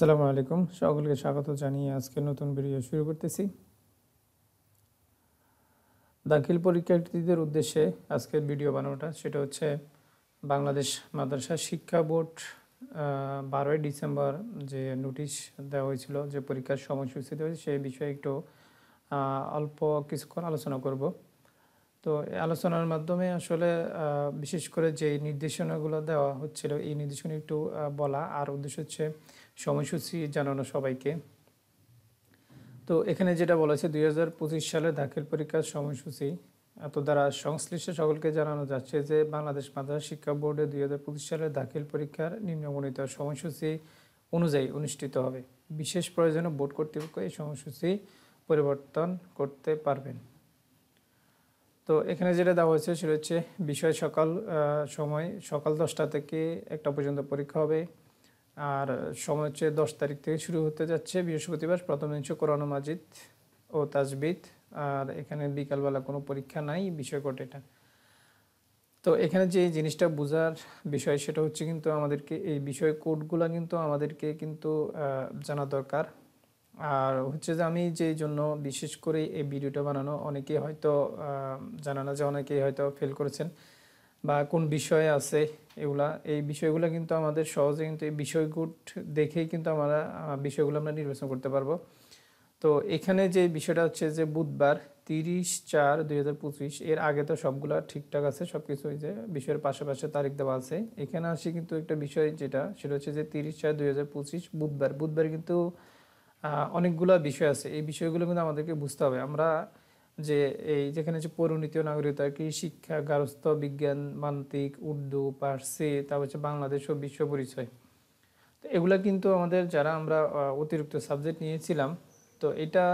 আসসালামু আলাইকুম, সকলকে স্বাগত জানিয়ে আজকে নতুন ভিডিও শুরু করতেছি। দাখিল পরীক্ষার্থীদের উদ্দেশ্যে আজকের ভিডিও বানানোটা সেটা হচ্ছে বাংলাদেশ মাদ্রাসা শিক্ষা বোর্ড 12ই ডিসেম্বর যে নোটিশ দেওয়া হয়েছিল, যে পরীক্ষার সময়সূচি দেওয়া হয়েছে, সেই বিষয়ে একটু অল্প কিছুক্ষণ আলোচনা করব। তো এই আলোচনার মাধ্যমে আসলে বিশেষ করে যে নির্দেশনাগুলো দেওয়া হচ্ছিল, এই নির্দেশনা একটু বলা, আর উদ্দেশ্য হচ্ছে সময়সূচি জানানো সবাইকে। তো এখানে যেটা বলেছে 2025 সালে দাখিল পরীক্ষার সময়সূচি এত দ্বারা সংশ্লিষ্ট সকলকে জানানো যাচ্ছে যে বাংলাদেশ মাদ্রাসা শিক্ষা বোর্ডে 2025 সালের দাখিল পরীক্ষার নিম্নবর্ণিত সময়সূচি অনুযায়ী অনুষ্ঠিত হবে। বিশেষ প্রয়োজনে বোর্ড কর্তৃপক্ষ এই সময়সূচি পরিবর্তন করতে পারবেন। তো এখানে যেটা দেওয়া হয়েছে সেটা হচ্ছে বিষয় সময় সকাল 10টা থেকে 1টা পর্যন্ত পরীক্ষা হবে। আর সময় হচ্ছে 10 তারিখ থেকে শুরু হতে যাচ্ছে, বৃহস্পতিবার। প্রথম দিন হচ্ছে কোরআন মাজিদ ও তাজবিদ। আর এখানে বিকালবেলা কোনো পরীক্ষা নাই, বিষয় কোড এটা। তো এখানে যে জিনিসটা বোঝার বিষয় সেটা হচ্ছে কিন্তু আমাদেরকে এই বিষয় কোডগুলো কিন্তু আমাদেরকে কিন্তু জানা দরকার। আর হচ্ছে যে আমি যেই জন্য বিশেষ করে এই ভিডিওটা বানানো, অনেকেই হয়তো জানা না, যে অনেকেই হয়তো ফেল করেছেন বা কোন বিষয়ে আছে এই বিষয়গুলো কিন্তু আমাদের সহজে কিন্তু এই বিষয়গুলো দেখেই কিন্তু আমরা বিষয়গুলো আমরা নির্বাচন করতে পারবো। তো এখানে যে বিষয়টা হচ্ছে যে বুধবার 30/4/2025, এর আগে তো সবগুলো ঠিকঠাক আছে, সব কিছু যে বিষয়ের পাশাপাশি তারিখ দেওয়া আছে। এখানে আসি কিন্তু একটা বিষয় যেটা সেটা হচ্ছে যে 30/4/2025 বুধবার কিন্তু অনেকগুলো বিষয় আছে। এই বিষয়গুলো কিন্তু আমাদেরকে বুঝতে হবে। আমরা যে এই যেখানে যে পৌরনীতি ও নাগরিকতা, কৃষি শিক্ষা, গার্হস্থ্য বিজ্ঞান, মানবিক, উর্দু, পার্সি, তারপর হচ্ছে বাংলাদেশ ও বিশ্ব পরিচয়, তো এগুলা কিন্তু আমাদের যারা আমরা অতিরিক্ত সাবজেক্ট নিয়েছিলাম, তো এটা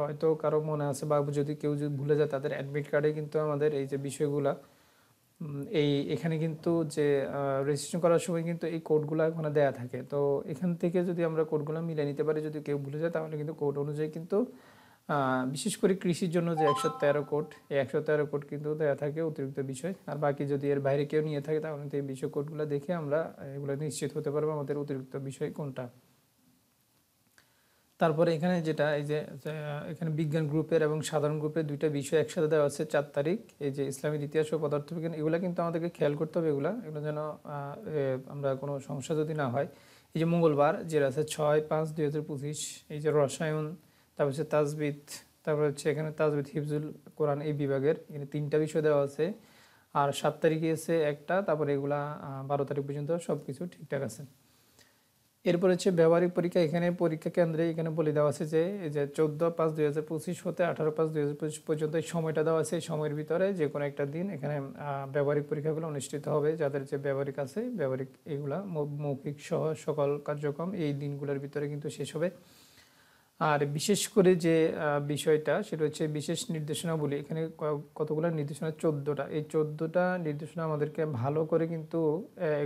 হয়তো কারো মনে আছে, বা যদি কেউ যদি ভুলে যায়, তাদের অ্যাডমিট কার্ডে কিন্তু আমাদের এই যে বিষয়গুলা এখানে কিন্তু যে রেজিস্ট্রেশন করার সময় কিন্তু এই কোডগুলো ওখানে দেয়া থাকে। তো এখান থেকে যদি আমরা কোডগুলো মিলিয়ে নিতে পারি, যদি কেউ ভুলে যায়, তাহলে কিন্তু কোড অনুযায়ী কিন্তু বিশেষ করে কৃষির জন্য যে 113 কোড, এই 113 কোড কিন্তু দেওয়া থাকে অতিরিক্ত বিষয়। আর বাকি যদি এর বাইরে কেউ নিয়ে থাকে, তাহলে এই বিষয় কোডগুলো দেখে আমরা এগুলো নিশ্চিত হতে পারবো আমাদের অতিরিক্ত বিষয় কোনটা। তারপরে এখানে যেটা এই যে এখানে বিজ্ঞান গ্রুপের এবং সাধারণ গ্রুপের দুইটা বিষয় একসাথে দেওয়া আছে 4 তারিখ। এই যে ইসলামের ইতিহাস ও পদার্থবিজ্ঞান, এগুলো কিন্তু আমাদেরকে খেয়াল করতে হবে, এগুলো যেন আমরা কোনো সমস্যা যদি না হয়। এই যে মঙ্গলবার যেটা আছে 6/5/2025, এই যে রসায়ন, তারপর হচ্ছে তাজবিদ, তারপর হচ্ছে এখানে তাজবিদ হিফজুল কোরআন, এই বিভাগের এখানে 3টা বিষয় দেওয়া আছে। আর 7 তারিখে আছে একটা, তারপরে এগুলা 12 তারিখ পর্যন্ত সব কিছু ঠিকঠাক আছে। এরপর হচ্ছে ব্যবহারিক পরীক্ষা। এখানে পরীক্ষা কেন্দ্রে এখানে বলে দেওয়া আছে যে এই যে 14/5/2025 হতে 18/5/2025 পর্যন্ত এই সময়টা দেওয়া আছে। এই সময়ের ভিতরে যে কোনো একটা দিন এখানে ব্যবহারিক পরীক্ষাগুলো অনুষ্ঠিত হবে। যাদের যে ব্যবহারিক আছে, ব্যবহারিক এইগুলা মৌখিক সহ সকল কার্যক্রম এই দিনগুলোর ভিতরে কিন্তু শেষ হবে। আর বিশেষ করে যে বিষয়টা সেটা হচ্ছে বিশেষ নির্দেশনাবলী। এখানে কতগুলো নির্দেশনা, 14টা। এই 14টা নির্দেশনা আমাদেরকে ভালো করে কিন্তু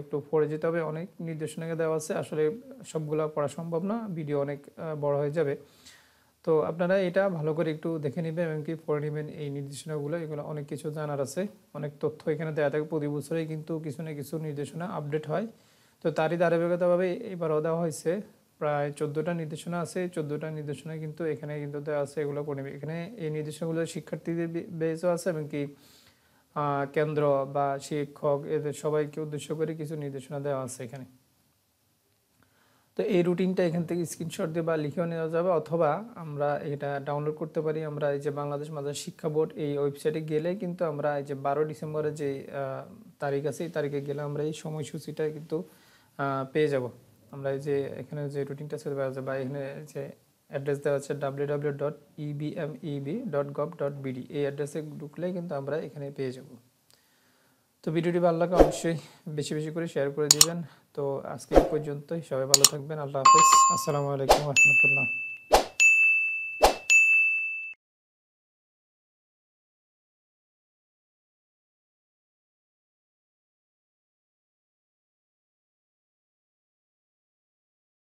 একটু পড়ে যেতে হবে। অনেক নির্দেশনাকে দেওয়া আছে, আসলে সবগুলো পড়া সম্ভব না, ভিডিও অনেক বড় হয়ে যাবে। তো আপনারা এটা ভালো করে একটু দেখে নেবেন এবং কি পড়ে নেবেন এই নির্দেশনাগুলো। এগুলো অনেক কিছু জানার আছে, অনেক তথ্য এখানে দেওয়া থাকে। প্রতি বছরেই কিন্তু কিছু না কিছু নির্দেশনা আপডেট হয়। তো তারই ধারাবাহিকতাভাবে এবারও দেওয়া হয়েছে। প্রায় 14টা নির্দেশনা আছে। 14টা নির্দেশনা কিন্তু এখানে কিন্তু দেওয়া আছে, এগুলো পড়ে নেবে। এখানে এই নির্দেশনাগুলো শিক্ষার্থীদের বেসও আছে এবং কি কেন্দ্র বা শিক্ষক এদের সবাইকে উদ্দেশ্য করে কিছু নির্দেশনা দেওয়া আছে এখানে। তো এই রুটিনটা এখান থেকে স্ক্রিনশট দিয়ে বা লিখেও নেওয়া যাবে, অথবা আমরা এটা ডাউনলোড করতে পারি। আমরা এই যে বাংলাদেশ মাদ্রাসা শিক্ষা বোর্ড এই ওয়েবসাইটে গেলে কিন্তু আমরা এই যে 12 ডিসেম্বরের যে তারিখ আছে, এই তারিখে গেলে আমরা এই সময়সূচিটা কিন্তু পেয়ে যাব। আমরা এই যে এখানে যে রুটিনটা সেটা পাওয়া যাবে, বা এখানে যে অ্যাড্রেস দেওয়া আছে www.ebmeb.gov.bd, এই অ্যাড্রেসে ঢুকলে কিন্তু আমরা এখানে পেয়ে যাব। তো ভিডিওটি ভালো লাগে অবশ্যই বেশি বেশি করে শেয়ার করে দিবেন। তো আজকে এই পর্যন্তই, সবাই ভালো থাকবেন। আল্লাহ হাফেজ, আসসালামু আলাইকুম রহমতুল্লাহ।